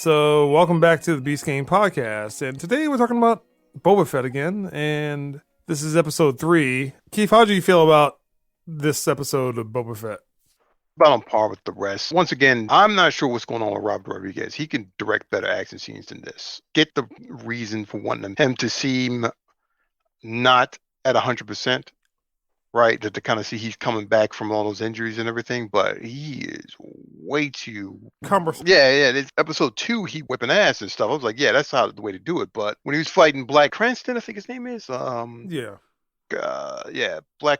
So, welcome back to the Beast Game podcast. And today we're talking about Boba Fett again. And this is episode 3. Keith, how do you feel about this episode of Boba Fett? About on par with the rest. Once again, I'm not sure what's going on with Robert Rodriguez. He can direct better action scenes than this. Get the reason for wanting him to seem not at 100%, right? To kind of see he's coming back from all those injuries and everything, but he is way too Cumbersome. Yeah. It's episode 2, he whipping ass and stuff. I was like, yeah, that's how the way to do it. But when he was fighting Black Cranston, I think his name is, Black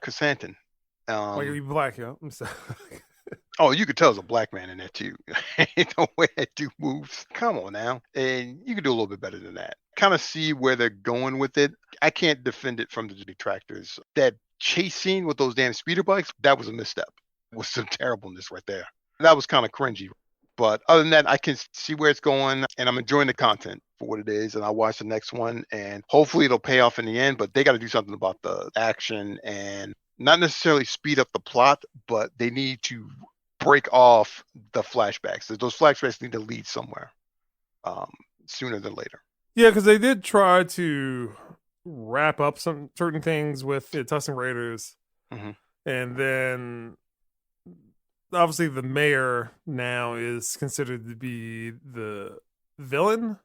Chrysanthemum. Like, you black, yeah. I'm sorry. Oh, you could tell there's a black man in there too. The way that dude moves. Come on now. And you can do a little bit better than that. Kind of see where they're going with it. I can't defend it from the detractors. That chase scene with those damn speeder bikes, that was a misstep. It was some terribleness right there. That was kind of cringy. But other than that, I can see where it's going, and I'm enjoying the content for what it is, and I'll watch the next one, and hopefully it'll pay off in the end, but they got to do something about the action and not necessarily speed up the plot, but they need to break off the flashbacks. Those flashbacks need to lead somewhere sooner than later. Yeah, because they did try to wrap up some certain things with the Tusken Raiders. Mm-hmm. And then obviously the mayor now is considered to be the villain,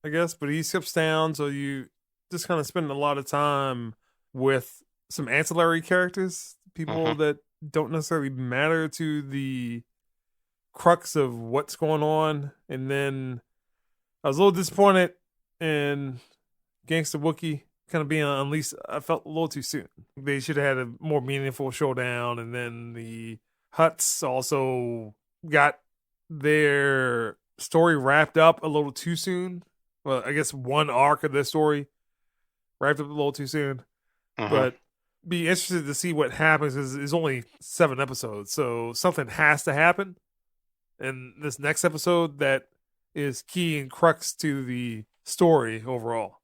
I guess, but he skips down, so you just kind of spend a lot of time with some ancillary characters, people that don't necessarily matter to the crux of what's going on. And then I was a little disappointed in Gangsta Wookiee kind of being unleashed. I felt a little too soon. They should have had a more meaningful showdown. And then the Hutts also got their story wrapped up a little too soon. Well, I guess one arc of their story wrapped up a little too soon. But be interested to see what happens. Is only 7 episodes, so something has to happen in this next episode that is key and crux to the story overall.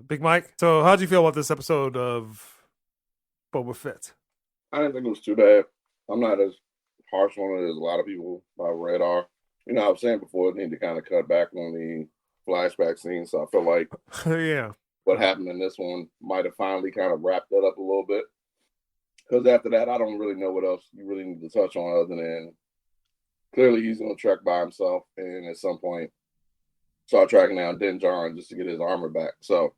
Big Mike, so how'd you feel about this episode of Boba Fett? I didn't think it was too bad. I'm not as harsh on it as a lot of people I've read are. You know, I was saying before, they need to kind of cut back on the flashback scenes, so I feel like yeah, what happened in this one might have finally kind of wrapped that up a little bit. Because after that, I don't really know what else you really need to touch on other than clearly he's going to trek by himself and at some point start tracking down Din Djarin just to get his armor back. So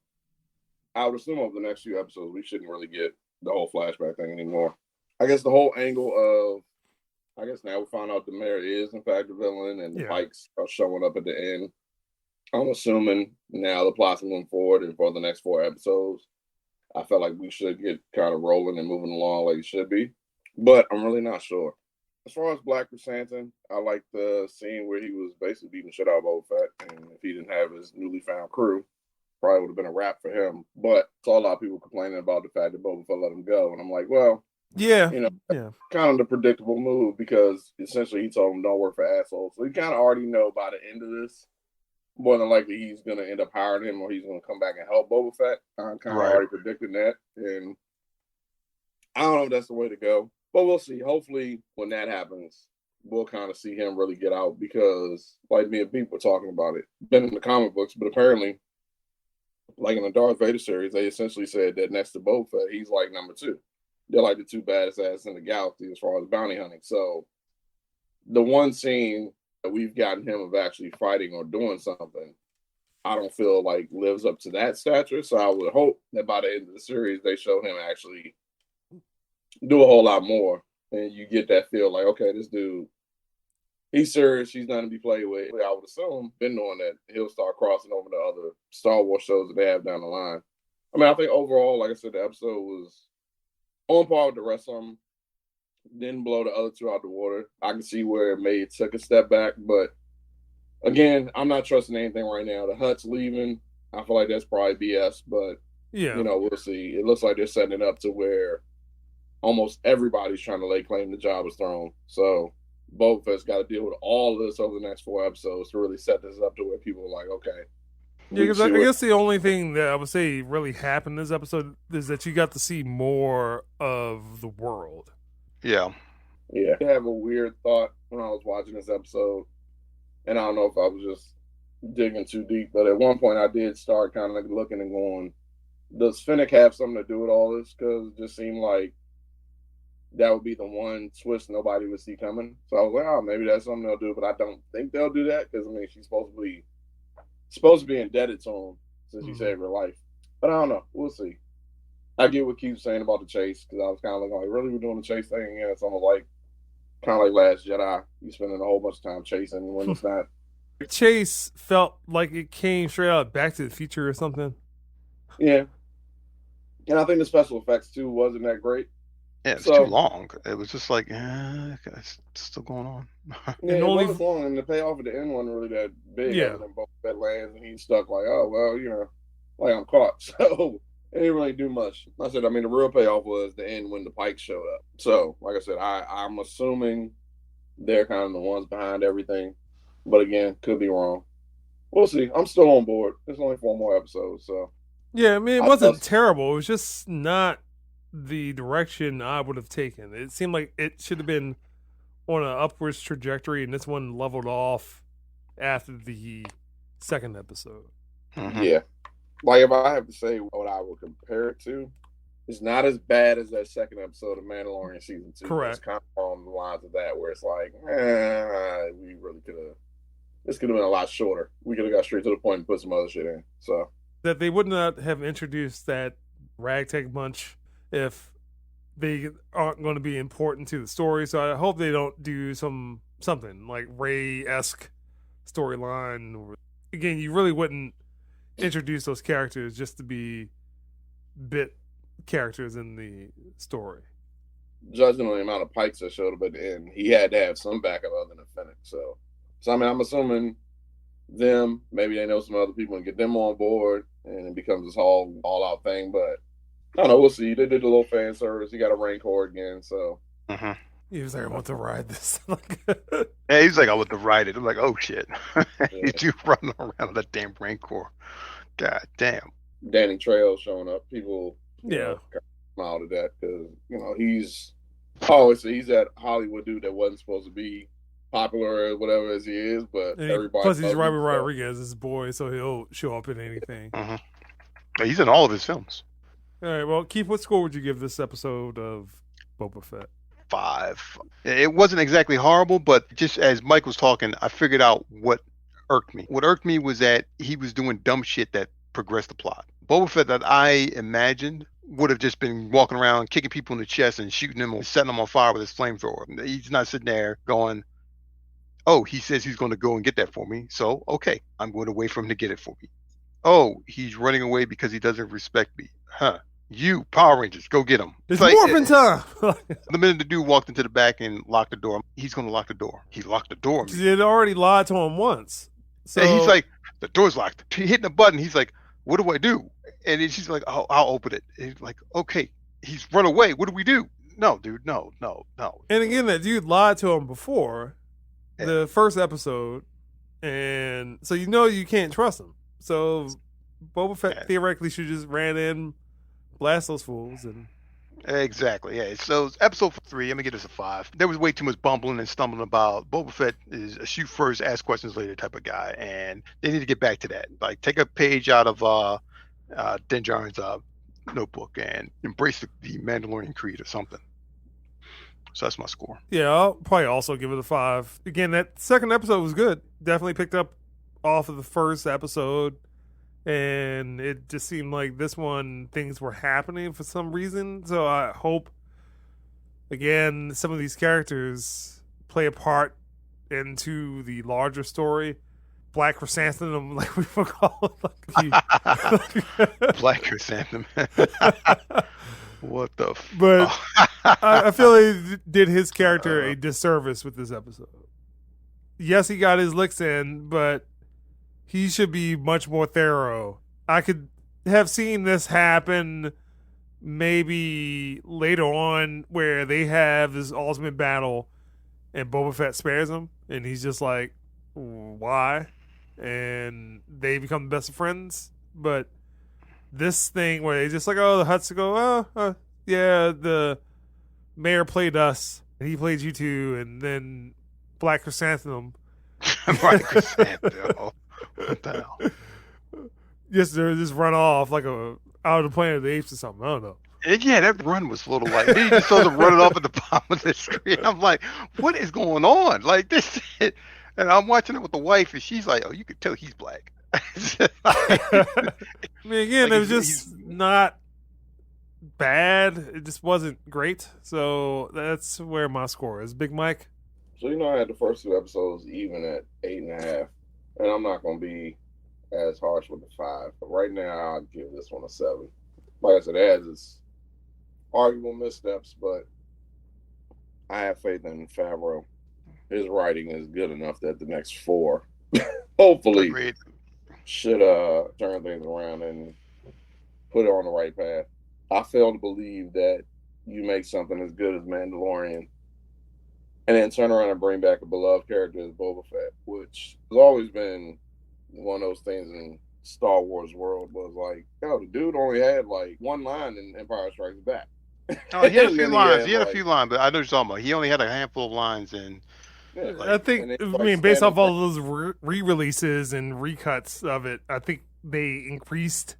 I would assume over the next few episodes, we shouldn't really get the whole flashback thing anymore. I guess the whole angle of, now we found out the mayor is in fact the villain and the Pikes are showing up at the end. I'm assuming now the plot's moving forward, and for the next 4 episodes, I felt like we should get kind of rolling and moving along like it should be. But I'm really not sure. As far as Black Chrysanthemum, I like the scene where he was basically beating shit out of Boba Fett, and if he didn't have his newly found crew, probably would have been a wrap for him. But I saw a lot of people complaining about the fact that Boba Fett let him go, and I'm like, well, kind of the predictable move, because essentially he told him don't work for assholes. So you kind of already know by the end of this, more than likely he's going to end up hiring him or he's going to come back and help Boba Fett. I'm kind of already predicting that. And I don't know if that's the way to go, but we'll see. Hopefully when that happens, we'll kind of see him really get out, because like me and people were talking about it, been in the comic books, but apparently like in the Darth Vader series, they essentially said that next to Boba Fett, he's like number 2. They're like the 2 baddest asses in the galaxy as far as bounty hunting. So the one scene that we've gotten him of actually fighting or doing something, I don't feel like lives up to that stature. So I would hope that by the end of the series, they show him actually do a whole lot more. And you get that feel like, okay, this dude, he's serious. He's not to be played with. I would assume, been knowing that he'll start crossing over to other Star Wars shows that they have down the line. I mean, I think overall, like I said, the episode was on par with the rest of them. Didn't blow the other 2 out the water. I can see where it may took a step back, but again, I'm not trusting anything right now. The Hutts leaving, I feel like that's probably BS, but we'll see. It looks like they're setting it up to where almost everybody's trying to lay claim to Jabba's throne. So Boba Fett's got to deal with all of this over the next 4 episodes to really set this up to where people are like, okay. Yeah, because I guess the only thing that I would say really happened this episode is that you got to see more of the world. Yeah. I have a weird thought when I was watching this episode. And I don't know if I was just digging too deep, but at one point I did start kind of looking and going, does Finnick have something to do with all this? Because it just seemed like that would be the one twist nobody would see coming. So I was like, oh, maybe that's something they'll do, but I don't think they'll do that because I mean she's supposed to be indebted to him since he saved her life. But I don't know. We'll see. I get what Keith's saying about the chase because I was kind of like, really, we're doing the chase thing again? It's almost like kind of like Last Jedi. You spending a whole bunch of time chasing when it's not. Chase felt like it came straight out of Back to the Future or something. Yeah. And I think the special effects too wasn't that great. Yeah, it's too long. It was just like, it's still going on. Yeah, it was long, and the payoff at the end wasn't really that big. Yeah. Other than Boba Fett lands, and he's stuck like, oh, well, you know, like I'm caught. So it didn't really do much. I said, I mean, the real payoff was the end when the Pikes showed up. So, like I said, I'm assuming they're kind of the ones behind everything. But again, could be wrong. We'll see. I'm still on board. There's only 4 more episodes, so. Yeah, I mean, it wasn't terrible. It was just not the direction I would have taken. It seemed like it should have been on an upwards trajectory, and this one leveled off after the second episode. Mm-hmm. Yeah. Like, if I have to say what I would compare it to, it's not as bad as that second episode of Mandalorian Season 2. Correct. It's kind of on the lines of that, where it's like, we really could have, this could have been a lot shorter. We could have got straight to the point and put some other shit in. So that they would not have introduced that ragtag bunch if they aren't going to be important to the story. So I hope they don't do something like Rey-esque storyline. Again, you really wouldn't introduce those characters just to be bit characters in the story. Judging on the amount of Pikes that showed up at the end, he had to have some backup other than Finnick. So I mean, I'm assuming them, maybe they know some other people and get them on board, and it becomes this all-out thing. But I don't know. We'll see. They did a little fan service. He got a Rancor again, so. Mm-hmm. He was like, I want to ride this. Yeah, he's like, I want to ride it. I'm like, oh, shit. You do running around with that damn Rancor. God damn. Danny Trejo showing up. People smiled at that because, he's that Hollywood dude that wasn't supposed to be popular or whatever as he is, but everybody. Plus, he's Robert Rodriguez's boy, so he'll show up in anything. Mm-hmm. He's in all of his films. All right, well, Keith, what score would you give this episode of Boba Fett? 5. It wasn't exactly horrible, but just as Mike was talking, I figured out what irked me. What irked me was that he was doing dumb shit that progressed the plot. Boba Fett that I imagined would have just been walking around, kicking people in the chest and shooting them or setting them on fire with his flamethrower. He's not sitting there going, oh, he says he's going to go and get that for me, so okay, I'm going to wait for him to get it for me. Oh, he's running away because he doesn't respect me. Huh. You, Power Rangers, go get him. It's morphin' time. The minute the dude walked into the back and locked the door, he's going to lock the door. He locked the door. He had already lied to him once. So and he's like, the door's locked. He's hitting the button. He's like, what do I do? And she's like, oh, I'll open it. And he's like, okay, he's run away. What do we do? No, dude, no. And again, that dude lied to him before the first episode. And so you can't trust him. So Boba Fett theoretically should just ran in, blast those fools, and exactly. Yeah. So episode 3, I'm gonna give this a 5. There was way too much bumbling and stumbling about. Boba Fett is a shoot first, ask questions later type of guy, and they need to get back to that. Like, take a page out of Din Djarin's notebook and embrace the Mandalorian creed or something. So that's my score. Yeah, I'll probably also give it a 5. Again, that second episode was good. Definitely picked up off of the first episode. And it just seemed like this one, things were happening for some reason. So I hope, again, some of these characters play a part into the larger story. Black Chrysanthemum, like we would call it. Black Chrysanthemum. What the fuck? But I feel he did his character a disservice with this episode. Yes, he got his licks in, but he should be much more thorough. I could have seen this happen maybe later on where they have this ultimate battle and Boba Fett spares him and he's just like, why? And they become best of friends. But this thing where they just like, the Hutts go, yeah, the mayor played us and he played you too, and then Black Chrysanthemum Right, chrysanthemum. What the hell? Yes, they just run off like a out of the Planet of the Apes or something. I don't know. And yeah, that run was a little like then you just saw them running off at the bottom of the screen. I'm like, what is going on? Like this, and I'm watching it with the wife, and she's like, oh, you could tell he's black. I mean, again, Like, it was just not bad. It just wasn't great. So that's where my score is. Big Mike. So I had the first 2 episodes even at 8.5, and I'm not gonna be as harsh with the 5. But right now, I'd give this one a 7. Like I said, it has its arguable missteps, but I have faith in Favreau. His writing is good enough that the next 4, hopefully, Agreed. should turn things around and put it on the right path. I fail to believe that you make something as good as Mandalorian and then turn around and bring back a beloved character as Boba Fett, which has always been one of those things in Star Wars world was like, the dude only had like 1 line in Empire Strikes Back. Oh, he had a few lines. He had like, a few lines, but I know what you're talking about. He only had a handful of lines, and yeah, I think, like based off all those re-releases and recuts of it, I think they increased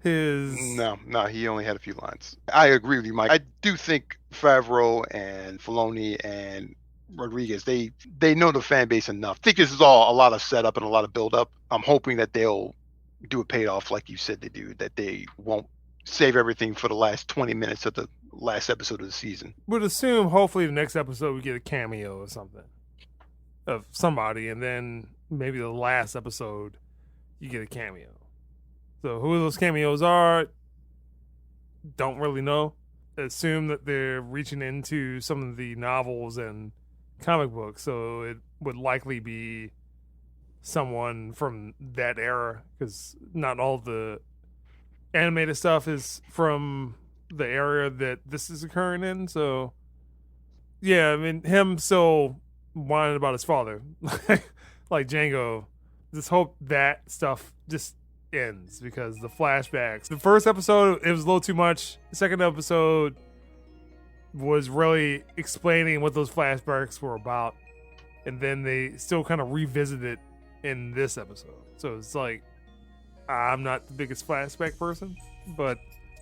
his. No, he only had a few lines. I agree with you, Mike. I do think Favreau and Filoni and Rodriguez, they know the fan base enough. I think this is all a lot of setup and a lot of build up. I'm hoping that they'll do a payoff like you said they do, that they won't save everything for the last 20 minutes of the last episode of the season. Would assume hopefully the next episode we get a cameo or something of somebody, and then maybe the last episode you get a cameo. So who those cameos are, don't really know. Assume that they're reaching into some of the novels and comic books, so it would likely be someone from that era, because not all the animated stuff is from the area that this is occurring in. So yeah, I mean, him still whining about his father like Django. Just hope that stuff just ends, because the flashbacks, the first episode, it was a little too much. The second episode was really explaining what those flashbacks were about, and then they still kind of revisit it in this episode. So it's like, I'm not the biggest flashback person, but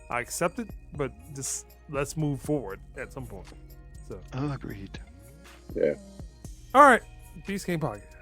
I accept it. But just let's move forward at some point. So Agreed. Yeah. all right, Beast Game Podcast.